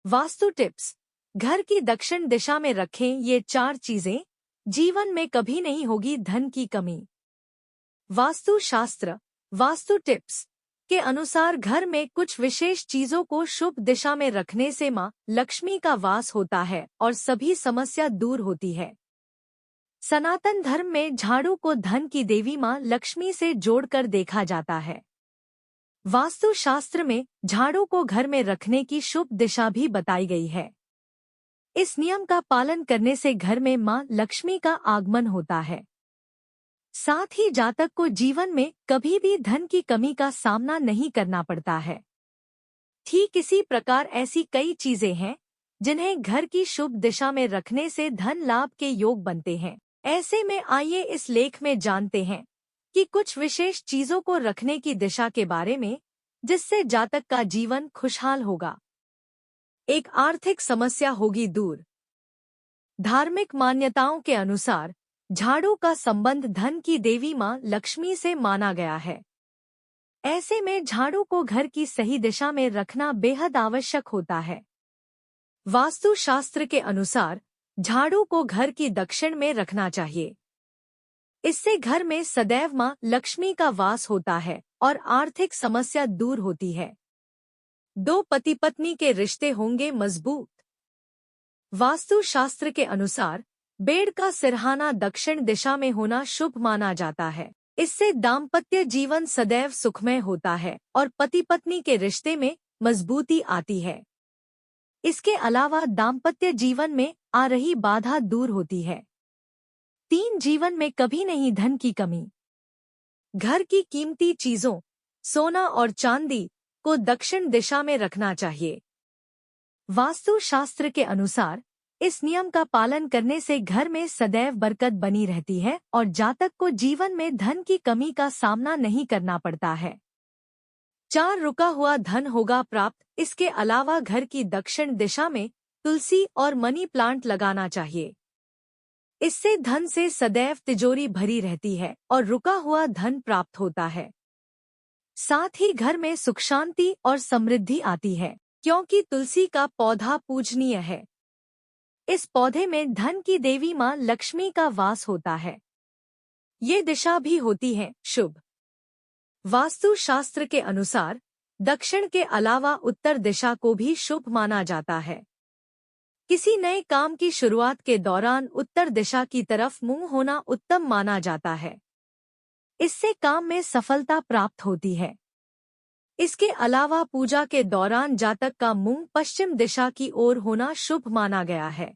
Vastu tips. घर की दक्षिण दिशा में रखें ये 4 चीजें, जीवन में कभी नहीं होगी धन की कमी। वास्तु शास्त्र। वास्तु टिप्स के अनुसार घर में कुछ विशेष चीजों को शुभ दिशा में रखने से मां लक्ष्मी का वास होता है और सभी समस्या दूर होती है। सनातन धर्म में झाड़ू को धन की देवी मां लक्ष्मी से जोड़कर देखा जाता है। वास्तु शास्त्र में झाड़ू को घर में रखने की शुभ दिशा भी बताई गई है। इस नियम का पालन करने से घर में मां लक्ष्मी का आगमन होता है। साथ ही जातक को जीवन में कभी भी धन की कमी का सामना नहीं करना पड़ता है। ठीक इसी प्रकार ऐसी कई चीजें हैं जिन्हें घर की शुभ दिशा में रखने से धन लाभ के योग बनते हैं। ऐसे में आइए इस लेख में जानते हैं कि कुछ विशेष चीजों को रखने की दिशा के बारे में, जिससे जातक का जीवन खुशहाल होगा। एक आर्थिक समस्या होगी दूर। धार्मिक मान्यताओं के अनुसार झाड़ू का संबंध धन की देवी मां लक्ष्मी से माना गया है। ऐसे में झाड़ू को घर की सही दिशा में रखना बेहद आवश्यक होता है। वास्तु शास्त्र के अनुसार झाड़ू को घर की दक्षिण में रखना चाहिए। इससे घर में सदैव मां लक्ष्मी का वास होता है और आर्थिक समस्या दूर होती है। दो पति पत्नी के रिश्ते होंगे मजबूत। वास्तु शास्त्र के अनुसार बेड का सिरहाना दक्षिण दिशा में होना शुभ माना जाता है। इससे दाम्पत्य जीवन सदैव सुखमय होता है और पति पत्नी के रिश्ते में मजबूती आती है। इसके अलावा दाम्पत्य जीवन में आ रही बाधा दूर होती है। 3 जीवन में कभी नहीं धन की कमी। घर की कीमती चीजों, सोना और चांदी को दक्षिण दिशा में रखना चाहिए। वास्तु शास्त्र के अनुसार इस नियम का पालन करने से घर में सदैव बरकत बनी रहती है और जातक को जीवन में धन की कमी का सामना नहीं करना पड़ता है। 4 रुका हुआ धन होगा प्राप्त। इसके अलावा घर की दक्षिण दिशा में तुलसी और मनी प्लांट लगाना चाहिए। इससे धन से सदैव तिजोरी भरी रहती है और रुका हुआ धन प्राप्त होता है। साथ ही घर में सुख शांति और समृद्धि आती है, क्योंकि तुलसी का पौधा पूजनीय है। इस पौधे में धन की देवी मां लक्ष्मी का वास होता है। ये दिशा भी होती है शुभ। वास्तु शास्त्र के अनुसार दक्षिण के अलावा उत्तर दिशा को भी शुभ माना जाता है। किसी नए काम की शुरुआत के दौरान उत्तर दिशा की तरफ मुंह होना उत्तम माना जाता है। इससे काम में सफलता प्राप्त होती है। इसके अलावा पूजा के दौरान जातक का मुंह पश्चिम दिशा की ओर होना शुभ माना गया है।